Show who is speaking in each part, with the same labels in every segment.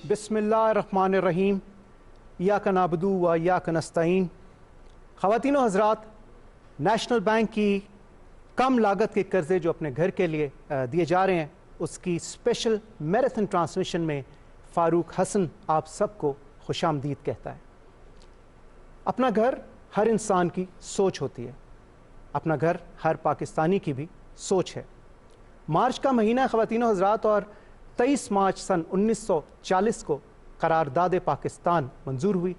Speaker 1: बिस्मिल्लाहिर्रहमानिर्रहीम इय्याका नअबुदु व इय्याका नस्तईन। ख़वातीन व हज़रात, नेशनल बैंक की कम लागत के कर्ज़े जो अपने घर के लिए दिए जा रहे हैं, उसकी स्पेशल मैराथन ट्रांसमिशन में फ़ारूक हसन आप सबको खुशामदीद कहता है। अपना घर हर इंसान की सोच होती है, अपना घर हर पाकिस्तानी की भी सोच है। मार्च का महीना ख़वातीन व हज़रात और 23 मार्च सन 1940 को करारदाद पाकिस्तान मंजूर हुई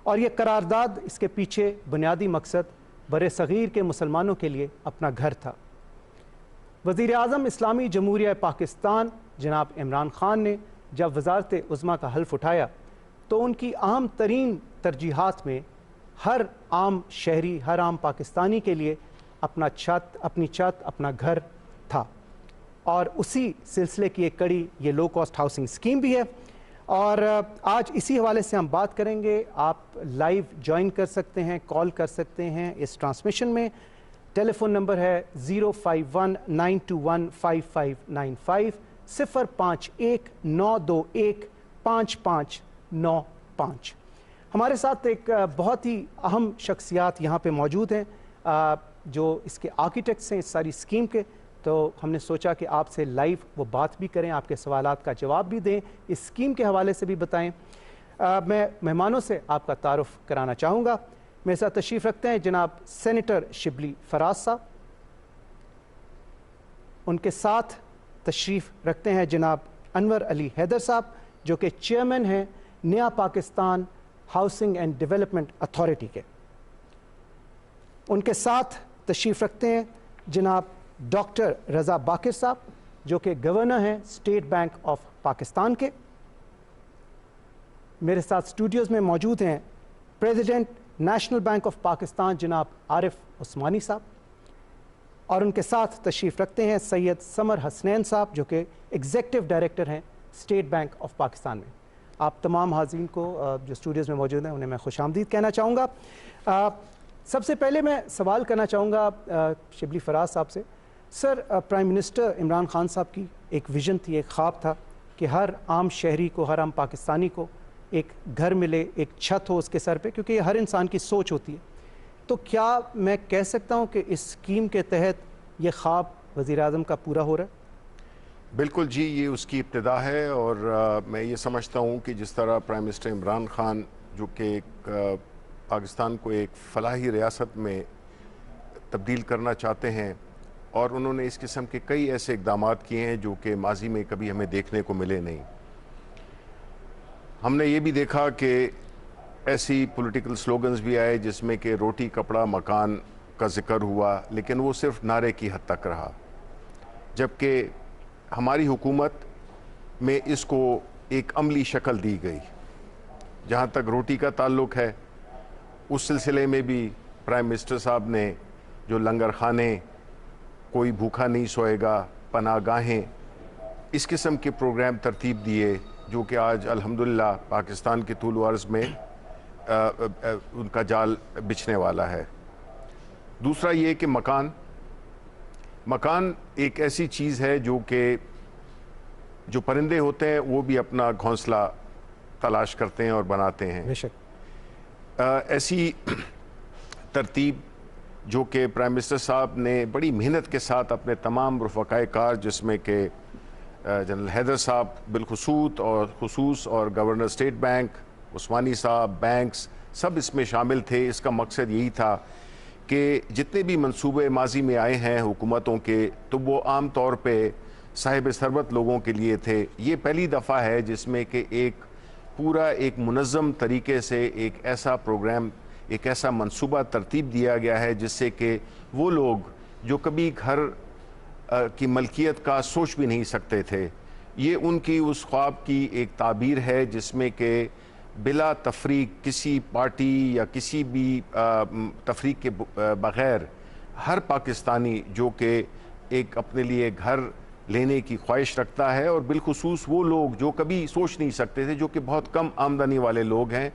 Speaker 1: और ये करारदाद, इसके पीछे बुनियादी मकसद बरे सग़ीर के मुसलमानों के लिए अपना घर था। वज़ीर आज़म इस्लामी जमहूरिया पाकिस्तान जनाब इमरान ख़ान ने जब वज़ारत उज़्मा का हल्फ़ उठाया तो उनकी अहम तरीन तरजीहात में हर आम शहरी, हर आम पाकिस्तानी के लिए अपनी छत, अपना घर था। और उसी सिलसिले की एक कड़ी ये लो कॉस्ट हाउसिंग स्कीम भी है और आज इसी हवाले से हम बात करेंगे। आप लाइव ज्वाइन कर सकते हैं, कॉल कर सकते हैं इस ट्रांसमिशन में। टेलीफोन नंबर है 051-921-5595, 051-921-5595। हमारे साथ एक बहुत ही अहम शख्सियात यहाँ पे मौजूद हैं जो इसके आर्किटेक्ट्स हैं इस सारी स्कीम के। तो हमने सोचा कि आपसे लाइव वो बात भी करें, आपके सवालात का जवाब भी दें, इस स्कीम के हवाले से भी बताएं। मैं मेहमानों से आपका तारुफ कराना चाहूँगा। मेरे साथ तशरीफ़ रखते हैं जनाब सेनेटर शिबली फराज साहब, उनके साथ तशरीफ़ रखते हैं जनाब अनवर अली हैदर साहब जो कि चेयरमैन हैं नया Pakistan housing and development authority के। उनके साथ तशरीफ़ रखते हैं जनाब डॉक्टर रज़ा बाकिर साहब जो कि गवर्नर हैं स्टेट बैंक ऑफ पाकिस्तान के। मेरे साथ स्टूडियोज़ में मौजूद हैं president national bank of Pakistan जनाब आरिफ उस्मानी साहब और उनके साथ तशरीफ़ रखते हैं सैयद समर हसनैन साहब जो कि एग्जीक्यूटिव डायरेक्टर हैं स्टेट बैंक ऑफ पाकिस्तान में। आप तमाम हाज़रीन को जो स्टूडियोज़ में मौजूद हैं उन्हें मैं खुशामदीद कहना चाहूँगा। सबसे पहले मैं सवाल करना चाहूँगा शिबली फराज साहब से। Sir, prime minister Imran Khan साहब की एक विज़न थी, एक ख्वाब था कि हर आम शहरी को, हर आम पाकिस्तानी को एक घर मिले, एक छत हो उसके सर पे, क्योंकि ये हर इंसान की सोच होती है। तो क्या मैं कह सकता हूँ कि इस स्कीम के तहत ये ख्वाब वज़ीर आज़म का पूरा हो रहा है?
Speaker 2: बिल्कुल जी, ये उसकी इब्तिदा है और मैं ये समझता हूँ कि जिस तरह प्राइम मिनिस्टर इमरान ख़ान जो कि पाकिस्तान को एक फलाही रियासत में तब्दील करना चाहते हैं और उन्होंने इस किस्म के कई ऐसे इक़दामात किए हैं जो कि माजी में कभी हमें देखने को मिले नहीं। हमने ये भी देखा कि ऐसी पॉलिटिकल स्लोगन्स भी आए जिसमें कि रोटी कपड़ा मकान का ज़िक्र हुआ, लेकिन वो सिर्फ नारे की हद तक रहा, जबकि हमारी हुकूमत में इसको एक अमली शक्ल दी गई। जहाँ तक रोटी का ताल्लुक़ है, उस सिलसिले में भी प्राइम मिनिस्टर साहब ने जो लंगर खाने, कोई भूखा नहीं सोएगा, पनाहगाहें, इस किस्म के प्रोग्राम तरतीब दिए जो कि आज अल्हम्दुलिल्लाह पाकिस्तान के तूल व अर्ज़ में उनका जाल बिछने वाला है। दूसरा ये कि मकान एक ऐसी चीज़ है जो कि जो परिंदे होते हैं वो भी अपना घोंसला तलाश करते हैं और बनाते हैं।
Speaker 1: बेशक
Speaker 2: ऐसी तरतीब जो कि प्राइम मिनिस्टर साहब ने बड़ी मेहनत के साथ अपने तमाम रफ़क़ाए कार, जिसमें कि जनरल हैदर साहब बिलखुसूस और गवर्नर स्टेट बैंक उस्मानी साहब, बैंक्स सब इसमें शामिल थे। इसका मकसद यही था कि जितने भी मंसूबे माजी में आए हैं हुकूमतों के, तो वो आम तौर पे साहिब सरबत लोगों के लिए थे। ये पहली दफ़ा है जिसमें कि एक पूरा एक मुनज़्ज़म तरीके से एक ऐसा प्रोग्राम, एक ऐसा मंसूबा तरतीब दिया गया है जिससे कि वो लोग जो कभी घर की मलकियत का सोच भी नहीं सकते थे, ये उनकी उस ख्वाब की एक ताबीर है जिसमें कि बिला तफरीक किसी पार्टी या किसी भी तफरीक के बग़ैर हर पाकिस्तानी जो कि एक अपने लिए घर लेने की ख्वाहिश रखता है, और बिलखुसूस वो लोग जो कभी सोच नहीं सकते थे, जो कि बहुत कम आमदनी वाले लोग हैं,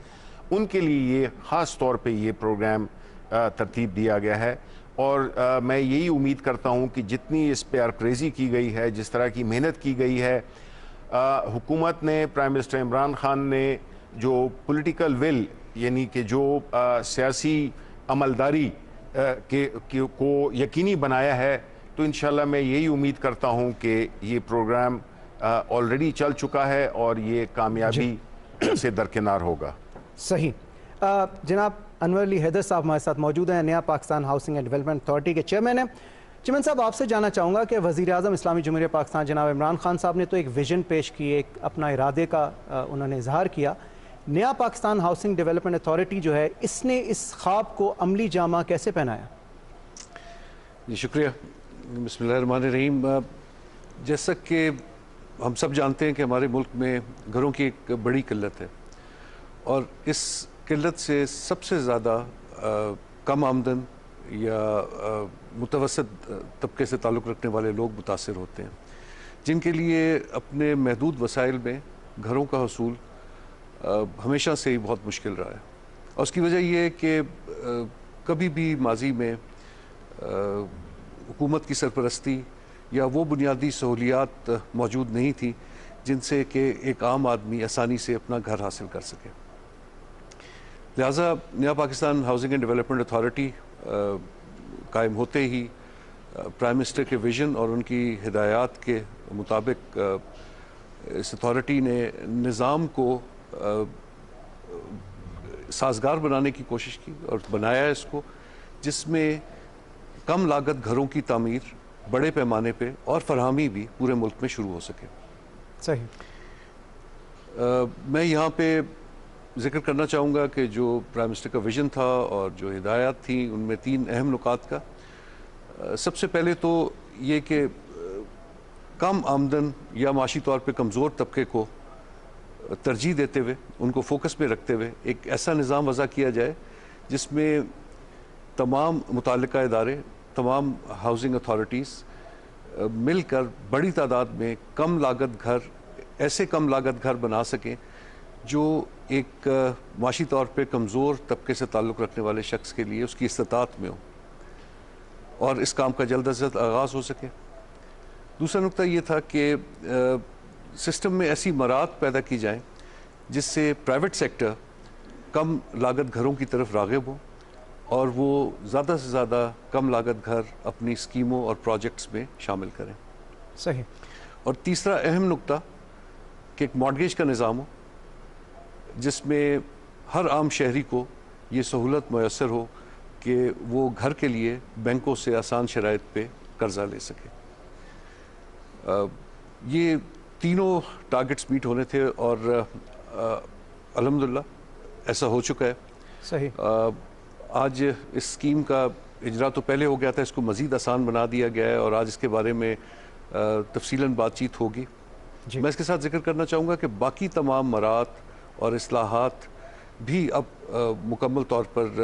Speaker 2: उनके लिए ये ख़ास तौर पे ये प्रोग्राम तरतीब दिया गया है। और मैं यही उम्मीद करता हूँ कि जितनी इस पे अरक्रेज़ी की गई है, जिस तरह की मेहनत की गई है, حکومت نے, پرائم منسٹر عمران خان نے جو پولیٹیکل ول یعنی کہ جو سیاسی عملداری کو یقینی بنایا ہے, تو انشاءاللہ میں یہی امید کرتا ہوں کہ یہ پروگرام آلریڈی چل چکا ہے اور یہ کامیابی سے درکنار ہوگا.
Speaker 1: صحیح. جناب انور علی حیدر صاحب ہمارے ساتھ موجود ہیں, نیا Pakistan housing and development authority کے چیئرمین ہیں. چیئرمین صاحب, آپ سے جاننا چاہوں گا کہ وزیر اعظم اسلامی جمہوریہ پاکستان جناب عمران خان صاحب نے تو ایک ویژن پیش کی, ایک اپنا ارادے کا انہوں نے اظہار کیا. نیا پاکستان ہاؤسنگ ڈیولپمنٹ اتھارٹی جو ہے, اس نے اس خواب کو عملی جامہ کیسے پہنایا؟
Speaker 3: جی شکریہ. بسم اللہ الرحمن الرحیم. جیسا کہ ہم سب جانتے ہیں کہ ہمارے ملک میں گھروں کی ایک بڑی قلت ہے, اور اس قلت سے سب سے زیادہ کم آمدن یا متوسط طبقے سے تعلق رکھنے والے لوگ متاثر ہوتے ہیں, جن کے لیے اپنے محدود وسائل میں گھروں کا حصول ہمیشہ سے ہی بہت مشکل رہا ہے. اور اس کی وجہ یہ ہے کہ کبھی بھی ماضی میں حکومت کی سرپرستی یا وہ بنیادی سہولیات موجود نہیں تھی جن سے کہ ایک عام آدمی آسانی سے اپنا گھر حاصل کر سکے. لہٰذا نیا Pakistan housing and development authority قائم ہوتے ہی پرائم منسٹر کے ویژن اور ان کی ہدایات کے مطابق اس اتھارٹی نے نظام کو سازگار بنانے کی کوشش کی اور بنایا اس کو, جس میں کم لاگت گھروں کی تعمیر بڑے پیمانے پہ اور فراہمی بھی پورے ملک میں شروع ہو سکے.
Speaker 1: صحیح.
Speaker 3: میں یہاں پہ ذکر کرنا چاہوں گا کہ جو پرائم منسٹر کا ویژن تھا اور جو ہدایات تھیں, ان میں 3 اہم نکات کا. سب سے پہلے تو یہ کہ کم آمدن یا معاشی طور پہ کمزور طبقے کو ترجیح دیتے ہوئے, ان کو فوکس میں رکھتے ہوئے ایک ایسا نظام وضع کیا جائے جس میں تمام متعلقہ ادارے, تمام ہاؤسنگ اتھارٹیز مل کر بڑی تعداد میں کم لاگت گھر, ایسے کم لاگت گھر بنا سکیں جو ایک معاشی طور پہ کمزور طبقے سے تعلق رکھنے والے شخص کے لیے اس کی استطاعت میں ہو, اور اس کام کا جلد از جلد آغاز ہو سکے. دوسرا نقطہ یہ تھا کہ سسٹم میں ایسی مراعات پیدا کی جائیں جس سے پرائیویٹ سیکٹر کم لاگت گھروں کی طرف راغب ہو اور وہ زیادہ سے زیادہ کم لاگت گھر اپنی اسکیموں اور پروجیکٹس میں شامل کریں.
Speaker 1: صحیح.
Speaker 3: اور تیسرا اہم نقطہ کہ ایک مارگیج کا نظام ہو جس میں ہر عام شہری کو یہ سہولت میسر ہو کہ وہ گھر کے لیے بینکوں سے آسان شرائط پہ قرضہ لے سکے. یہ تینوں ٹارگٹس میٹ ہونے تھے اور الحمدللہ ایسا ہو چکا ہے.
Speaker 1: صحیح.
Speaker 3: آج اس اسکیم کا اجرا تو پہلے ہو گیا تھا, اس کو مزید آسان بنا دیا گیا ہے اور آج اس کے بارے میں تفصیلاً بات چیت ہوگی. میں اس کے ساتھ ذکر کرنا چاہوں گا کہ باقی تمام مراعات اور اصلاحات بھی اب مکمل طور پر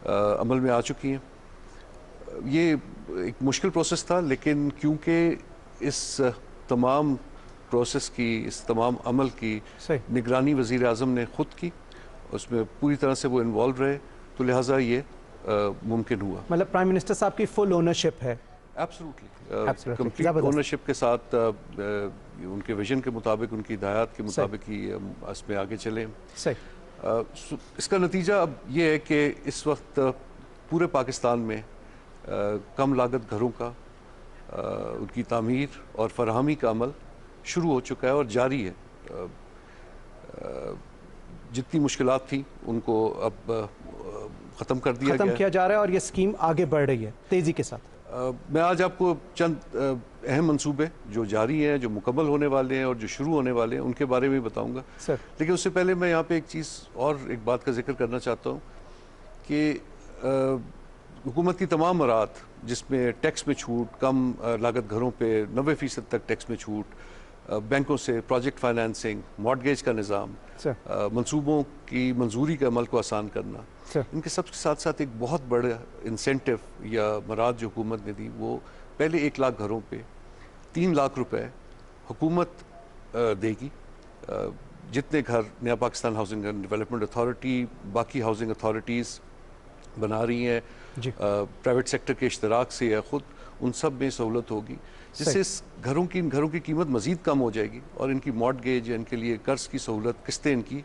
Speaker 3: عمل میں آ چکی ہیں. یہ ایک مشکل پروسیس تھا, لیکن کیونکہ اس تمام پروسیس کی, اس تمام عمل کی نگرانی وزیر اعظم نے خود کی, اس میں پوری طرح سے وہ انوالو رہے, تو لہٰذا یہ ممکن ہوا.
Speaker 1: مطلب پرائم منسٹر صاحب کی فل اونرشپ ہے؟
Speaker 3: ایبسولوٹلی کمپلیٹ اونرشپ کے ساتھ ان کے ویژن کے مطابق, ان کی ہدایات کے مطابق ہی اس میں آگے چلے. اس کا نتیجہ اب یہ ہے کہ اس وقت پورے پاکستان میں کم لاگت گھروں کا, ان کی تعمیر اور فراہمی کا عمل شروع ہو چکا ہے اور جاری ہے. جتنی مشکلات تھیں ان کو اب ختم کر دیا گیا,
Speaker 1: ختم کیا جا رہا ہے, اور یہ اسکیم آگے بڑھ رہی ہے تیزی کے ساتھ.
Speaker 3: میں آج آپ کو چند اہم منصوبے جو جاری ہیں, جو مکمل ہونے والے ہیں اور جو شروع ہونے والے ہیں, ان کے بارے میں بتاؤں گا. لیکن اس سے پہلے میں یہاں پہ ایک چیز اور, ایک بات کا ذکر کرنا چاہتا ہوں کہ حکومت کی تمام مراعات جس میں ٹیکس میں چھوٹ, کم لاگت گھروں پہ 90% تک ٹیکس میں چھوٹ, بینکوں سے پروجیکٹ فائنانسنگ, مارگیج کا نظام, منصوبوں کی منظوری کے عمل کو آسان کرنا, ان کے سب کے ساتھ ساتھ ایک بہت بڑا انسینٹو یا مراعات جو حکومت نے دی, وہ پہلے 1 لاکھ گھروں پہ 3 لاکھ روپے حکومت دے گی. جتنے گھر نیا Pakistan housing and development authority, باقی ہاؤسنگ اتھارٹیز بنا رہی ہیں پرائیویٹ سیکٹر کے اشتراک سے یا خود, ان سب میں سہولت ہوگی، جس سے گھروں کی قیمت مزید کم ہو جائے گی اور ان کی مارٹگیج یا ان کے لیے قرض کی سہولت، قسطیں ان کی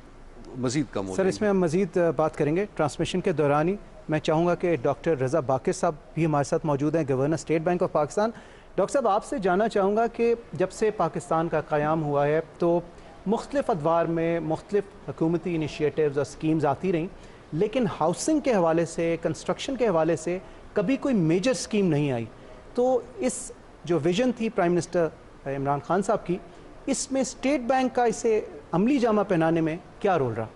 Speaker 3: مزید کم ہو
Speaker 1: سر
Speaker 3: جائیں
Speaker 1: اس میں ہم مزید بات کریں گے ٹرانسمیشن کے دوران ہی. میں چاہوں گا کہ ڈاکٹر رضا باقر صاحب بھی ہمارے ساتھ موجود ہیں، governor state bank of Pakistan. Doctor صاحب آپ سے جاننا چاہوں گا کہ جب سے پاکستان کا قیام ہوا ہے تو مختلف ادوار میں مختلف حکومتی انیشیٹیوز اور اسکیمز آتی رہیں، لیکن ہاؤسنگ کے حوالے سے، کنسٹرکشن کے حوالے سے کبھی کوئی میجر اسکیم نہیں آئی. تو اس جو ویژن تھی پرائم منسٹر عمران خان صاحب کی، اس میں اسٹیٹ بینک کا اسے عملی جامہ پہنانے میں کیا رول رہا؟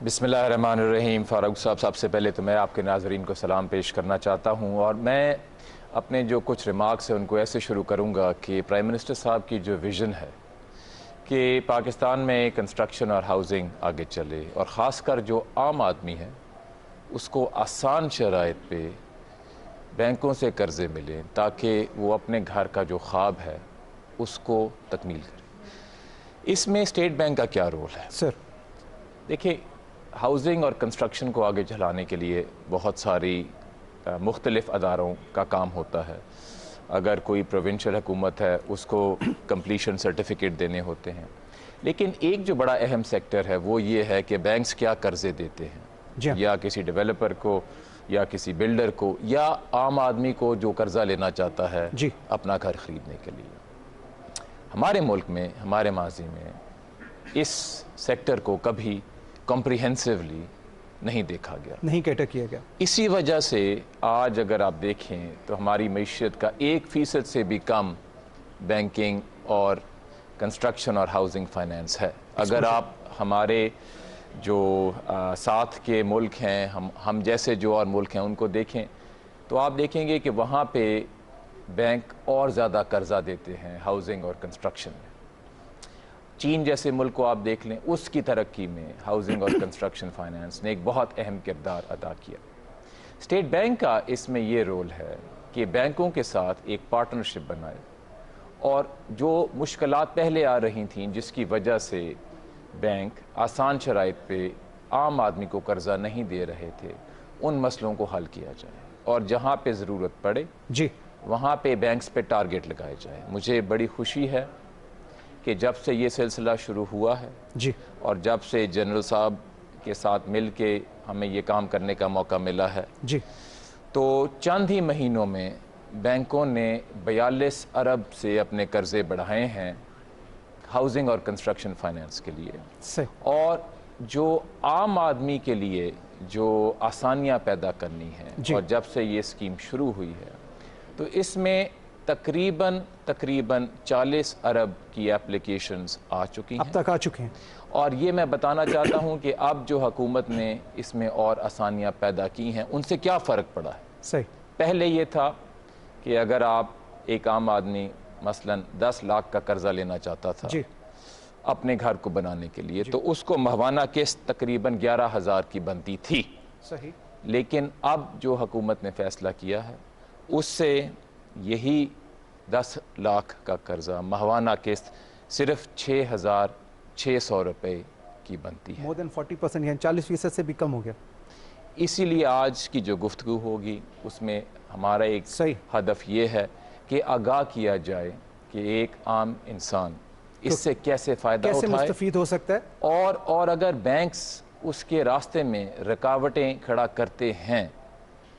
Speaker 4: بسم اللہ الرحمن الرحیم. فاروق صاحب، سب سے پہلے تو میں آپ کے ناظرین کو سلام پیش کرنا چاہتا ہوں، اور میں اپنے جو کچھ ریمارکس ہیں ان کو ایسے شروع کروں گا کہ پرائم منسٹر صاحب کی جو ویژن ہے کہ پاکستان میں کنسٹرکشن اور ہاؤسنگ آگے چلے، اور خاص کر جو عام آدمی ہے اس کو آسان شرائط پہ بینکوں سے قرضے ملیں تاکہ وہ اپنے گھر کا جو خواب ہے اس کو تکمیل کرے. اس میں اسٹیٹ بینک کا کیا رول ہے؟
Speaker 1: سر
Speaker 4: دیکھیں، ہاؤسنگ اور کنسٹرکشن کو آگے چلانے کے لیے بہت ساری مختلف اداروں کا کام ہوتا ہے. اگر کوئی پروونشل حکومت ہے اس کو کمپلیشن سرٹیفکیٹ دینے ہوتے ہیں، لیکن ایک جو بڑا اہم سیکٹر ہے وہ یہ ہے کہ بینکس کیا قرضے دیتے ہیں، یا کسی ڈیولپر کو یا کسی بلڈر کو یا عام آدمی کو جو قرضہ لینا چاہتا ہے اپنا گھر خریدنے کے لیے. ہمارے ملک میں، ہمارے ماضی میں اس سیکٹر کو کبھی کمپریہنسولی نہیں دیکھا گیا،
Speaker 1: نہیں کیٹر کیا گیا.
Speaker 4: اسی وجہ سے آج اگر آپ دیکھیں تو ہماری معیشت کا 1% سے بھی کم بینکنگ اور کنسٹرکشن اور ہاؤسنگ فائنینس ہے. اگر آپ ہمارے جو ساتھ کے ملک ہیں، ہم جیسے جو اور ملک ہیں ان کو دیکھیں تو آپ دیکھیں گے کہ وہاں پہ بینک اور زیادہ قرضہ دیتے ہیں ہاؤسنگ اور کنسٹرکشن میں. چین جیسے ملک کو آپ دیکھ لیں، اس کی ترقی میں ہاؤسنگ اور کنسٹرکشن فائنانس نے ایک بہت اہم کردار ادا کیا. اسٹیٹ بینک کا اس میں یہ رول ہے کہ بینکوں کے ساتھ ایک پارٹنرشپ بنائے، اور جو مشکلات پہلے آ رہی تھیں جس کی وجہ سے بینک آسان شرائط پہ عام آدمی کو قرضہ نہیں دے رہے تھے، ان مسئلوں کو حل کیا جائے، اور جہاں پہ ضرورت پڑے وہاں پہ بینکس پہ ٹارگٹ لگائے جائے. مجھے بڑی خوشی ہے کہ جب سے یہ سلسلہ شروع ہوا ہے اور جب سے جنرل صاحب کے ساتھ مل کے ہمیں یہ کام کرنے کا موقع ملا ہے تو چند ہی مہینوں میں بینکوں نے 42 ارب سے اپنے قرضے بڑھائے ہیں ہاؤسنگ اور کنسٹرکشن فائنانس کے لیے. اور جو عام آدمی کے لیے جو آسانیاں پیدا کرنی ہیں، اور جب سے یہ اسکیم شروع ہوئی ہے تو اس میں تقریباً 40 ارب کی اپلیکیشنز آ چکی ہیں،
Speaker 1: اب تک آ چکے ہیں.
Speaker 4: اور یہ میں بتانا چاہتا ہوں کہ اب جو حکومت نے اس میں اور آسانیاں پیدا کی ہیں ان سے کیا فرق پڑا ہے. پہلے یہ تھا کہ اگر آپ ایک عام آدمی مثلاً 10 لاکھ کا قرضہ لینا چاہتا تھا اپنے گھر کو بنانے کے لیے تو اس کو ماہانہ قسط تقریباً 11,000 کی بنتی تھی. لیکن اب جو حکومت نے فیصلہ کیا ہے اس سے یہی 10 لاکھ کا قرضہ ماہانہ قسط صرف 6,600 روپے کی بنتی ہے.
Speaker 1: مور دین 40%، یعنی 40% سے بھی کم ہو گیا.
Speaker 4: اسی لیے آج کی جو گفتگو ہوگی اس میں ہمارا ایک ہدف یہ ہے کہ آگاہ کیا جائے کہ ایک عام انسان اس سے کیسے فائدہ اٹھائے،
Speaker 1: کیسے مستفید ہو سکتا ہے،
Speaker 4: اور اگر بینکس اس کے راستے میں رکاوٹیں کھڑا کرتے ہیں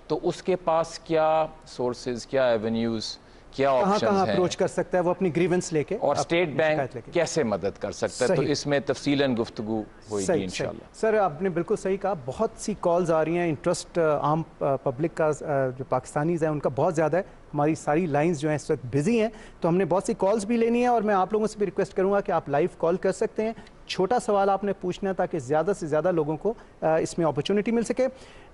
Speaker 4: تو اس کے پاس کیا سورسز، کیا ایونیوز، کیا آپشنز ہیں،
Speaker 1: اپروچ کر سکتا ہے وہ اپنی گریونس لے کے،
Speaker 4: اور اسٹیٹ بینک کیسے مدد کر سکتا ہے. تو اس میں تفصیلاً گفتگو ہوئے گی انشاءاللہ.
Speaker 1: سر آپ نے بالکل صحیح کہا، بہت سی کالز آ رہی ہیں، انٹرسٹ عام پبلک کا جو پاکستانیز ہیں ان کا بہت زیادہ ہے. ہماری ساری لائنز جو ہیں اس وقت بزی ہیں تو ہم نے بہت سی کالز بھی لینی ہے، اور میں آپ لوگوں سے بھی ریکویسٹ کروں گا کہ آپ لائیو کال کر سکتے ہیں. چھوٹا سوال آپ نے پوچھنا ہے تاکہ زیادہ سے زیادہ لوگوں کو اس میں اپرچونٹی مل سکے.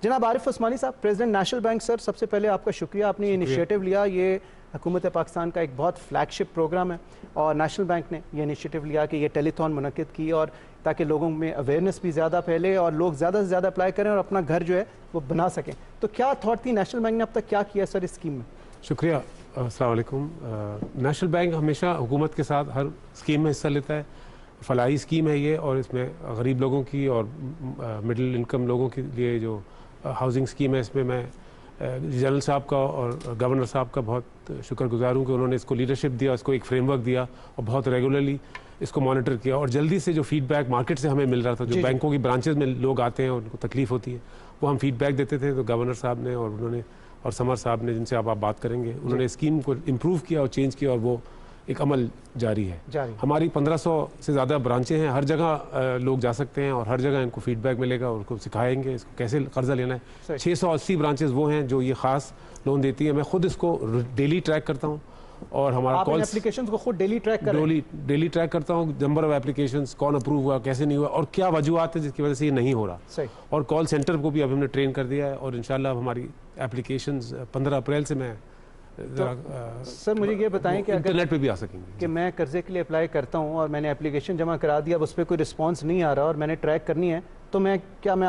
Speaker 1: جناب عارف عثمانی صاحب، پریزیڈنٹ نیشنل بینک، سر سب سے پہلے آپ کا شکریہ، آپ نے یہ انیشیٹو لیا. یہ حکومت پاکستان کا ایک بہت فلیگ شپ پروگرام ہے، اور نیشنل بینک نے یہ انیشیٹو لیا کہ یہ ٹیلی تھون منعقد کی، اور تاکہ لوگوں میں اویئرنیس بھی زیادہ پھیلے اور لوگ زیادہ سے زیادہ اپلائی کریں اور اپنا گھر جو ہے وہ بنا سکیں. تو کیا تھاٹ تھی نیشنل بینک نے اب تک کیا کیا سر اس اسکیم میں؟
Speaker 5: شکریہ. السلام علیکم. نیشنل بینک ہمیشہ حکومت کے ساتھ ہر اسکیم میں حصہ لیتا ہے. فلاحی اسکیم ہے یہ، اور اس میں غریب لوگوں کی اور مڈل انکم لوگوں کے لیے جو ہاؤسنگ اسکیم ہے اس میں میں जनरल साहब का और गवर्नर साहब का बहुत शुक्रगुजार हूँ कि उन्होंने इसको लीडरशिप दिया, इसको एक फ्रेमवर्क दिया और बहुत रेगुलरली इसको मॉनिटर किया, और जल्दी से जो फीडबैक मार्केट से हमें मिल रहा था, जो बैंकों की ब्रांचेस में लोग आते हैं और उनको तकलीफ होती है, वो हम फीडबैक देते थे, तो गवर्नर साहब ने और उन्होंने और समर साहब ने, जिनसे आप बात करेंगे, उन्होंने स्कीम को इम्प्रूव किया और चेंज किया, और वो एक अमल जारी है। हमारी 1500 से ज़्यादा ब्रांचें हैं, हर जगह लोग जा सकते हैं और हर जगह इनको फीडबैक मिलेगा और उनको सिखाएंगे इसको कैसे कर्जा लेना है। 680 ब्रांचेस वो हैं जो ये खास लोन देती हैं। मैं खुद इसको डेली ट्रैक करता हूँ और हमारा कॉल
Speaker 1: एप्लीकेशंस को खुद डेली ट्रैक कर
Speaker 5: डेली ट्रैक करता हूँ, नंबर ऑफ एप्लीकेशंस, कौन अप्रूव हुआ, कैसे नहीं हुआ और क्या वजूहत है जिसकी वजह से ये नहीं हो रहा। और कॉल सेंटर को भी अब हमने ट्रेन कर दिया है और इंशाल्लाह अब हमारी एप्लीकेशंस 15 अप्रैल से मैं
Speaker 1: सर मुझे ये बताएं कि
Speaker 5: इंटरनेट पे भी आ सकेंगे
Speaker 1: कि मैं कर्जे के लिए अप्लाई करता हूँ और मैंने एप्लीकेशन जमा करा दिया, अब उस पर कोई रिस्पांस नहीं आ रहा और मैंने ट्रैक करनी है, तो मैं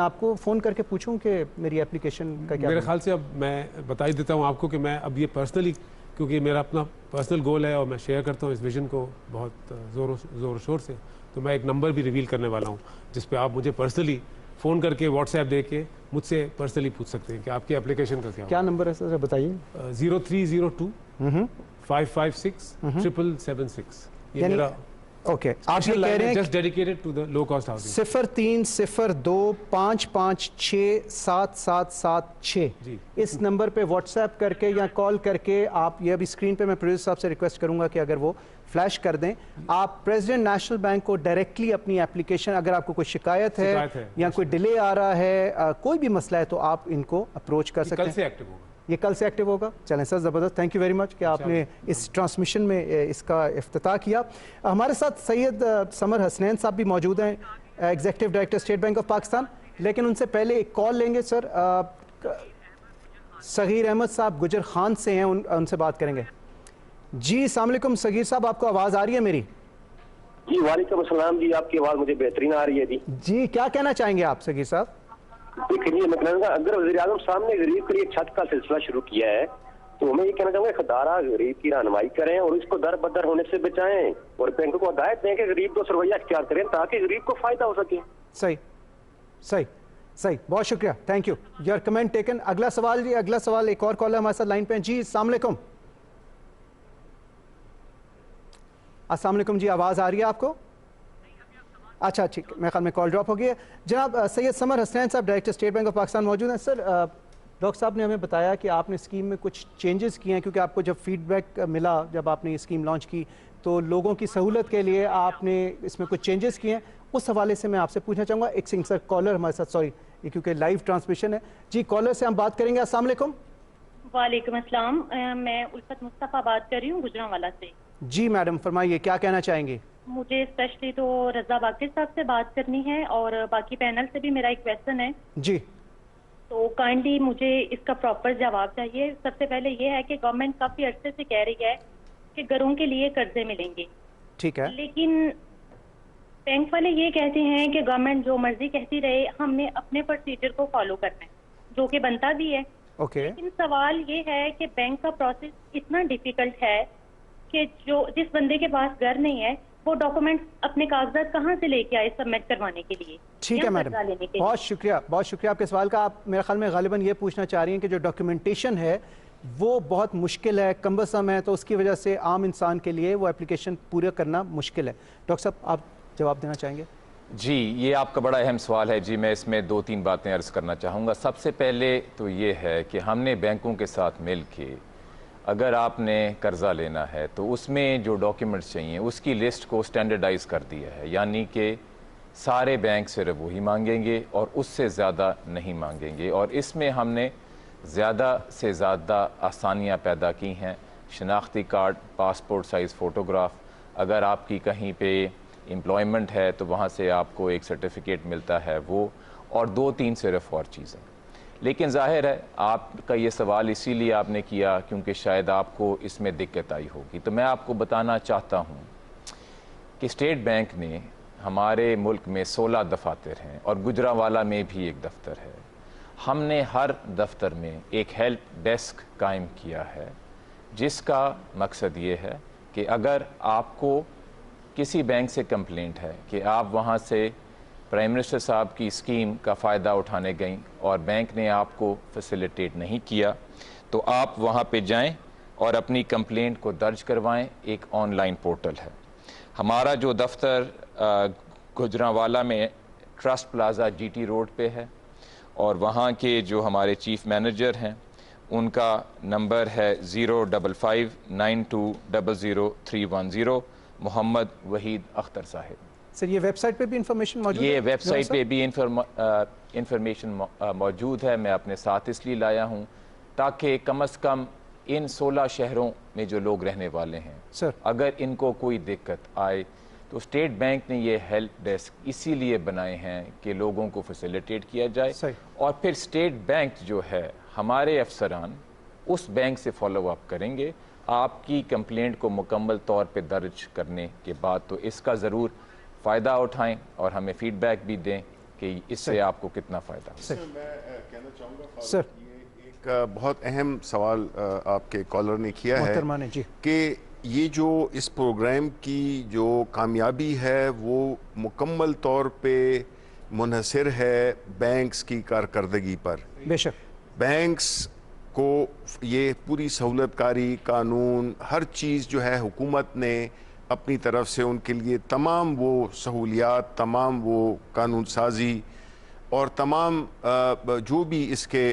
Speaker 1: आपको फ़ोन करके पूछूं कि मेरी एप्लीकेशन का क्या?
Speaker 5: मेरे ख्याल से अब मैं बता ही देता हूँ आपको कि मैं अब ये पर्सनली, क्योंकि मेरा अपना पर्सनल गोल है और मैं शेयर करता हूँ इस विजन को बहुत ज़ोर शोर से, तो मैं एक नंबर भी रिवील करने वाला हूँ जिस पे आप मुझे पर्सनली फ़ोन करके व्हाट्सएप दे के मुझसे पर्सनली पूछ सकते हैं कि आपकी एप्लीकेशन का क्या
Speaker 1: नंबर है सर, बताइए।
Speaker 5: 0302 556 776। ये मेरा
Speaker 1: ओके, आप ये कह रहे हैं
Speaker 5: just dedicated to the low cost housing.
Speaker 1: 0302 556 7776 इस नंबर पे व्हाट्सएप करके या कॉल करके आप, ये अभी स्क्रीन पे मैं प्रोड्यूसर साहब से रिक्वेस्ट करूंगा कि अगर वो फ्लैश कर दें, आप प्रेसिडेंट नेशनल बैंक को डायरेक्टली अपनी एप्लीकेशन, अगर आपको कोई शिकायत है या कोई डिले आ रहा है, कोई भी मसला है, तो आप इनको अप्रोच कर सकते हैं।
Speaker 5: कल से एक्टिव होगा,
Speaker 1: ये कल से एक्टिव होगा। चलें सर, ज़बरदस्त, थैंक यू वेरी मच कि आपने इस ट्रांसमिशन में इसका इफ्तिताह किया। हमारे साथ सैयद समर हसनैन साहब भी मौजूद हैं, executive director state bank of Pakistan, लेकिन उनसे पहले एक कॉल लेंगे सर। सगीर अहमद साहब गुजर खान से हैं, उनसे बात करेंगे। जी अस्सलाम वालेकुम सगीर साहब, आपको आवाज़ आ रही है मेरी?
Speaker 6: जी वालेकुम अस्सलाम जी, आपकी आवाज़ मुझे बेहतरीन आ रही है जी।
Speaker 1: जी क्या कहना चाहेंगे आप सगीर साहब?
Speaker 6: देखिए मैं कहना चाहूँगा, अगर वज़ीर आज़म साहब ने गरीब के लिए छत का सिलसिला शुरू किया है तो मैं ये कहना चाहूँगा खुदारा गरीब की रहनुमाई करें और इसको दर बदर होने से बचाएं और बैंकों को हिदायत दें कि गरीब को रवैया इख्तियार करें ताकि गरीब को फायदा हो सके।
Speaker 1: सही सही सही, बहुत शुक्रिया, thank you, your comment taken. अगला सवाल जी, अगला सवाल, एक और कॉलर हमारे साथ लाइन पे हैं। जी अस्सलाम वालेकुम। अस्सलाम वालेकुम जी, आवाज़ आ रही है आपको? अच्छा ठीक, मेरे ख्याल में कॉल ड्रॉप हो गई है। जनाब सैयद समर हसनैन साहब director state bank of Pakistan मौजूद हैं। सर डॉक्टर साहब ने हमें बताया कि आपने स्कीम में कुछ चेंजेस किए हैं, क्योंकि आपको जब फीडबैक मिला, जब आपने ये स्कीम लॉन्च की, तो लोगों की सहूलत के लिए आपने इसमें कुछ चेंजेस किए हैं। उस हवाले से मैं आपसे पूछना चाहूँगा। एक सिंह सर कॉलर हमारे साथ, सॉरी ये क्योंकि लाइव ट्रांसमिशन है। जी कॉलर से हम बात करेंगे। अस्सलाम वालेकुम।
Speaker 7: वालेकुम अस्सलाम, मैं उल्फत मुस्तफ़ा बात कर रही हूँ गुजरांवाला से।
Speaker 1: जी मैडम फरमाइए, क्या कहना चाहेंगे?
Speaker 7: मुझे स्पेशली तो रजा बाकिर साहब से बात करनी है और बाकी पैनल से भी मेरा एक क्वेश्चन है
Speaker 1: जी,
Speaker 7: तो काइंडली मुझे इसका प्रॉपर जवाब चाहिए। सबसे पहले ये है कि गवर्नमेंट काफी अरसे से कह रही है कि घरों के लिए कर्जे मिलेंगे,
Speaker 1: ठीक है,
Speaker 7: लेकिन बैंक वाले ये कहते हैं कि गवर्नमेंट जो मर्जी कहती रहे, हमने अपने प्रोसीजर को फॉलो करना है, जो कि बनता भी है।
Speaker 1: ओके,
Speaker 7: लेकिन सवाल ये है कि बैंक का प्रोसेस इतना डिफिकल्ट है कि जिस बंदे के पास घर नहीं है वो डॉक्यूमेंट अपने कागजात कहाँ से लेके आए सबमिट करवाने के लिए?
Speaker 1: ठीक है मैडम, बहुत शुक्रिया आपके सवाल का। आप मेरे ख्याल में गालिबन ये पूछना चाह रही हैं कि जो डॉक्यूमेंटेशन है वो बहुत मुश्किल है, कम्बसम है, तो उसकी वजह से आम इंसान के लिए वो एप्लीकेशन पूरा करना मुश्किल है। डॉक्टर साहब आप जवाब देना चाहेंगे?
Speaker 4: जी, ये आपका बड़ा अहम सवाल है जी। मैं इसमें 2-3 बातें अर्ज़ करना चाहूँगा। सबसे पहले तो ये है कि हमने बैंकों के साथ मिल के, अगर आपने कर्ज़ा लेना है तो उसमें जो डॉक्यूमेंट्स चाहिए उसकी लिस्ट को स्टैंडर्डाइज कर दिया है, यानी कि सारे बैंक सिर्फ वही मांगेंगे और उससे ज़्यादा नहीं मांगेंगे। और इसमें हमने ज़्यादा से ज़्यादा आसानियाँ पैदा की हैं। शनाख्ती कार्ड, पासपोर्ट साइज़ फ़ोटोग्राफ, अगर आपकी कहीं पे एम्प्लॉयमेंट है तो वहाँ से आपको एक सर्टिफिकेट मिलता है वो, और 2-3 सिर्फ और चीज़ें। लेकिन ज़ाहिर है आपका ये सवाल इसीलिए आपने किया क्योंकि शायद आपको इसमें दिक्कत आई होगी। तो मैं आपको बताना चाहता हूँ कि स्टेट बैंक ने हमारे मुल्क में 16 दफातर हैं और गुजरांवाला में भी एक दफ्तर है। हमने हर दफ्तर में एक हेल्प डेस्क कायम किया है, जिसका मकसद ये है कि अगर आपको किसी बैंक से कंप्लेंट है कि आप वहाँ से प्राइम मिनिस्टर साहब की स्कीम का फ़ायदा उठाने गई और बैंक ने आपको फैसिलिटेट नहीं किया, तो आप वहाँ पे जाएं और अपनी कंप्लेंट को दर्ज करवाएं। एक ऑनलाइन पोर्टल है। हमारा जो दफ्तर गुजरांवाला में ट्रस्ट प्लाजा GT रोड पे है और वहाँ के जो हमारे चीफ मैनेजर हैं उनका नंबर है 05592000310, मोहम्मद वहीद अख्तर साहिब।
Speaker 1: सर ये वेबसाइट पे भी इंफॉर्मेशन मौजूद है?
Speaker 4: ये वेबसाइट पे भी इंफॉर्मेशन मौजूद है। मैं अपने साथ इसलिए लाया हूँ ताकि कम से कम इन 16 शहरों में जो लोग रहने वाले हैं
Speaker 1: सर,
Speaker 4: अगर इनको कोई दिक्कत आए तो स्टेट बैंक ने ये हेल्प डेस्क इसीलिए बनाए हैं कि लोगों को फैसिलिटेट किया जाए।
Speaker 1: सही।
Speaker 4: और फिर स्टेट बैंक जो है हमारे अफसरान उस बैंक से फॉलो अप करेंगे आपकी कंप्लेंट को मुकम्मल तौर पे दर्ज करने के बाद। तो इसका ज़रूर फ़ायदा उठाएं और हमें फीडबैक भी दें कि इससे आपको कितना फ़ायदा।
Speaker 2: मैं कहना चाहूँगा
Speaker 1: सर,
Speaker 2: ये एक बहुत अहम सवाल आपके कॉलर ने किया है
Speaker 1: मोहतरमा ने जी
Speaker 2: कि ये जो इस प्रोग्राम की जो कामयाबी है वो मुकम्मल तौर पे मुनहसर है बैंक्स की कारकर्दगी पर।
Speaker 1: बेशक
Speaker 2: बैंक्स को ये पूरी सहूलतकारी, कानून, हर चीज़ जो है हुकूमत ने अपनी तरफ से उनके लिए तमाम वो सहूलियात, तमाम वो कानून साजी और तमाम जो भी इसके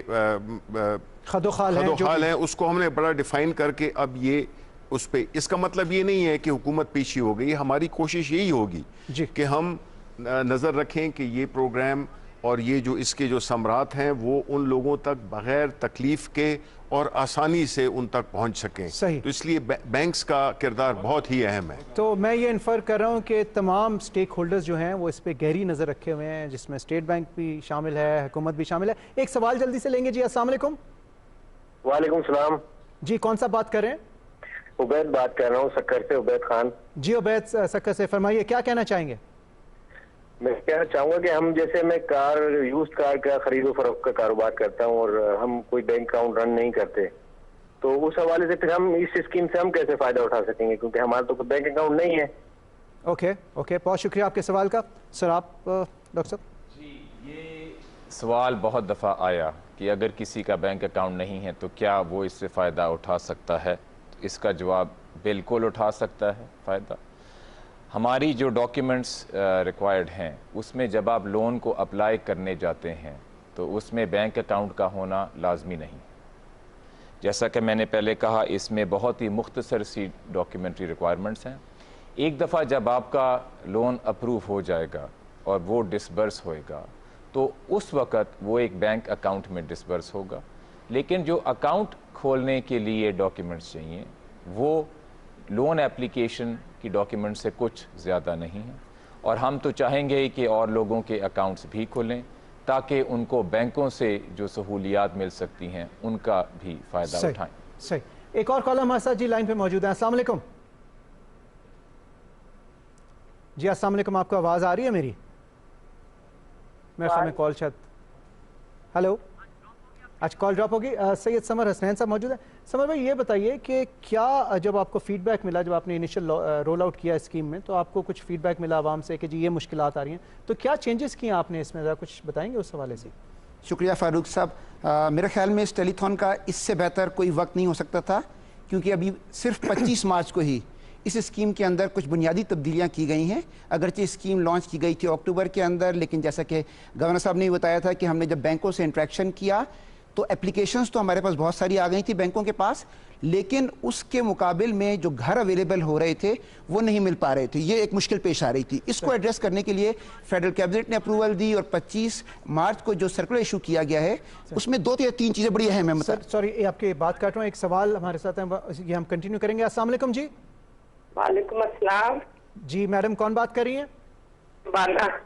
Speaker 1: खदोखाल
Speaker 2: हैं उसको हमने बड़ा डिफ़ाइन करके अब ये उस पे, इसका मतलब ये नहीं है कि हुकूमत पीछे हो गई। हमारी कोशिश यही होगी कि हम नज़र रखें कि ये प्रोग्राम और ये जो इसके जो समरात हैं वो उन लोगों तक बग़ैर तकलीफ़ के और आसानी से उन तक पहुंच सकें।
Speaker 1: सही।
Speaker 2: तो इसलिए बैंक्स का किरदार बहुत ही अहम है।
Speaker 1: तो मैं ये इन्फर कर रहा हूँ कि तमाम स्टेक होल्डर्स जो हैं वो इस पे गहरी नज़र रखे हुए हैं, जिसमें स्टेट बैंक भी शामिल है, हुकूमत भी शामिल है। एक सवाल जल्दी से लेंगे जी। अस्सलाम वालेकुम।
Speaker 6: वालेकुम सलाम
Speaker 1: जी, कौन सा बात कर रहे हैं?
Speaker 6: उबैद बात कर रहा हूँ, सक्कर से, उबैद खान।
Speaker 1: जी उबैद सक्कर से, फरमाइए क्या कहना चाहेंगे?
Speaker 6: मैं कहना चाहूँगा कि हम जैसे मैं यूज्ड कार का खरीदो फरोख्त का कारोबार करता हूँ और हम कोई बैंक अकाउंट रन नहीं करते, तो उस हवाले से फिर हम इस स्कीम से हम कैसे फायदा उठा सकेंगे, क्योंकि हमारा तो कोई बैंक अकाउंट नहीं है।
Speaker 1: ओके, बहुत शुक्रिया आपके सवाल का। सर आप डॉक्टर साहब?
Speaker 4: जी, ये सवाल बहुत दफ़ा आया कि अगर किसी का बैंक अकाउंट नहीं है तो क्या वो इससे फ़ायदा उठा सकता है। तो इसका जवाब बिल्कुल उठा सकता है फ़ायदा। हमारी जो डॉक्यूमेंट्स रिक्वायर्ड हैं उसमें जब आप लोन को अप्लाई करने जाते हैं तो उसमें बैंक अकाउंट का होना लाजमी नहीं। जैसा कि मैंने पहले कहा, इसमें बहुत ही मुख्तसर सी डॉक्यूमेंट्री रिक्वायरमेंट्स हैं। एक दफ़ा जब आपका लोन अप्रूव हो जाएगा और वो डिसबर्स होएगा तो उस वक़्त वो एक बैंक अकाउंट में डिसबर्स होगा। लेकिन जो अकाउंट खोलने के लिए डॉक्यूमेंट्स चाहिए वो लोन एप्लीकेशन की डॉक्यूमेंट से कुछ ज़्यादा नहीं है। और हम तो चाहेंगे कि और लोगों के अकाउंट्स भी खुलें ताकि उनको बैंकों से जो सहूलियात मिल सकती हैं उनका भी फ़ायदा उठाएं।
Speaker 1: सही। एक और कॉलर हमारे साथ जी लाइन पे मौजूद है। अस्सलाम वालेकुम जी। अस्सलाम वालेकुम, आपको आवाज़ आ रही है मेरी? मेरे ख्याल में कॉल शायद, हेलो, आज कॉल ड्रॉप होगी। सैयद समर हसनैन साहब मौजूद है। समर भाई ये बताइए कि क्या जब आपको फीडबैक मिला, जब आपने इनिशियल रोल आउट किया स्कीम में, तो आपको कुछ फीडबैक मिला आवाम से कि जी ये मुश्किलात आ रही हैं, तो क्या चेंजेस किए आपने इसमें, ज़रा कुछ बताएंगे उस हवाले से?
Speaker 8: शुक्रिया फारूक साहब। मेरे ख्याल में इस टेलीथॉन का इससे बेहतर कोई वक्त नहीं हो सकता था, क्योंकि अभी सिर्फ 25 मार्च को ही इस स्कीम के अंदर कुछ बुनियादी तब्दीलियां की गई हैं। अगरचे स्कीम लॉन्च की गई थी अक्टूबर के अंदर, लेकिन जैसा कि गवर्नर साहब ने बताया था कि हमने जब बैंकों से इंटरेक्शन किया तो एप्लीकेशंस तो हमारे पास बहुत सारी आ गई थी बैंकों के पास, लेकिन उसके मुकाबिल में जो घर अवेलेबल हो रहे थे वो नहीं मिल पा रहे थे। ये एक मुश्किल पेश आ रही थी। इसको एड्रेस करने के लिए फेडरल कैबिनेट ने अप्रूवल दी और 25 मार्च को जो सर्कुलर इशू किया गया है उसमें 2 या 3 चीज़ें बड़ी अहम है। मतलब
Speaker 1: सॉरी आपकी बात काट रहा हूँ, एक सवाल हमारे साथ है, ये हम कंटिन्यू करेंगे। अस्सलाम वालेकुम जी।
Speaker 9: वालेकुम अस्सलाम
Speaker 1: जी मैडम, कौन बात कर रही हैं?
Speaker 9: बाना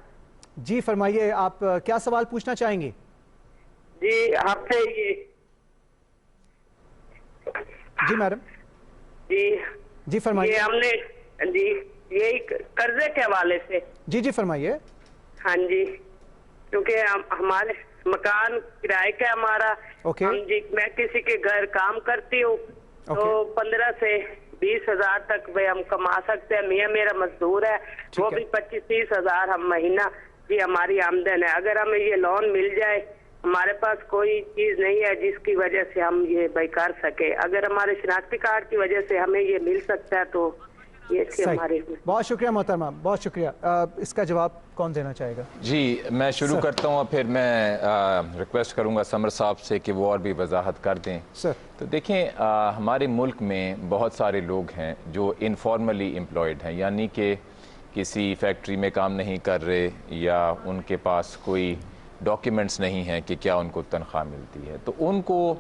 Speaker 1: जी फरमाइए, आप क्या सवाल पूछना चाहेंगे?
Speaker 9: जी आपसे ये
Speaker 1: जी मैडम जी फरमाइए।
Speaker 9: ये हमने जी ये कर्जे के हवाले से
Speaker 1: जी फरमाइए।
Speaker 9: हाँ जी, क्योंकि हमारे मकान किराए का हमारा। हम जी मैं किसी के घर काम करती हूँ तो 15 से 20 हजार तक भाई हम कमा सकते हैं। मियाँ मेरा मजदूर है, वो भी 25-30 हजार हम महीना ये हमारी आमदन है। अगर हमें ये लोन मिल जाए, हमारे पास कोई चीज नहीं है जिसकी वजह से हम ये भाई कर सके। अगर हमारे शनाख्ती कार्ड की वजह से हमें ये मिल सकता है तो ये हमारे।
Speaker 1: बहुत शुक्रिया मोहतरमा, बहुत शुक्रिया। इसका जवाब कौन देना चाहेगा?
Speaker 4: जी, मैं शुरू करता हूँ, फिर मैं रिक्वेस्ट करूँगा समर साहब से कि वो और भी वजाहत कर दें।
Speaker 1: सर
Speaker 4: तो देखें, हमारे मुल्क में बहुत सारे लोग हैं जो इनफॉर्मली एम्प्लॉयड हैं, यानी कि किसी फैक्ट्री में काम नहीं कर रहे या उनके पास कोई डॉक्यूमेंट्स नहीं हैं कि क्या उनको तनख्वाह मिलती है। तो उनको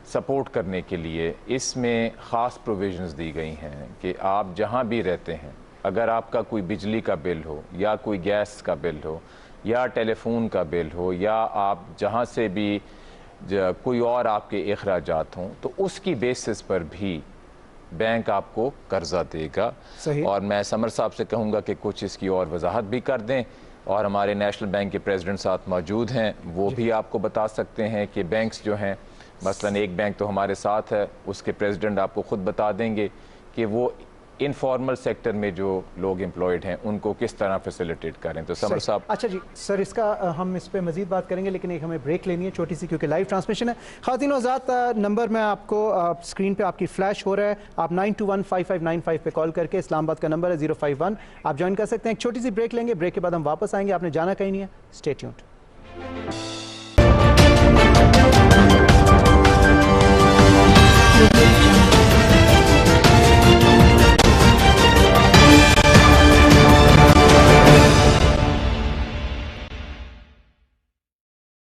Speaker 4: सपोर्ट करने के लिए इसमें ख़ास प्रोविजंस दी गई हैं कि आप जहां भी रहते हैं, अगर आपका कोई बिजली का बिल हो या कोई गैस का बिल हो या टेलीफोन का बिल हो या आप जहां से भी कोई और आपके अखराजात हों, तो उसकी बेसिस पर भी बैंक आपको कर्जा देगा।
Speaker 1: सही।
Speaker 4: और मैं समर साहब से कहूँगा कि कुछ इसकी और वजाहत भी कर दें, और हमारे नेशनल बैंक के प्रेसिडेंट साथ मौजूद हैं, वो भी आपको बता सकते हैं कि बैंक्स जो हैं, मसलन एक बैंक तो हमारे साथ है, उसके प्रेसिडेंट आपको खुद बता देंगे कि वो इनफॉर्मल सेक्टर में जो लोग एम्प्लॉयड हैं उनको किस तरह फैसिलिटेट करें। तो समर साहब।
Speaker 1: अच्छा जी सर, इसका हम इस पे मजीद बात करेंगे, लेकिन एक हमें ब्रेक लेनी है छोटी सी, क्योंकि लाइव ट्रांसमिशन है। ख़वातीन और हज़रात, नंबर में आपको स्क्रीन पे आपकी फ्लैश हो रहा है, आप 92155595 पे कॉल करके, इस्लामाबाद का नंबर है 051, आप ज्वाइन कर सकते हैं। एक छोटी सी ब्रेक लेंगे, ब्रेक के बाद हम वापस आएंगे। आपने जाना कहीं नहीं है, स्टे ट्यून्ड।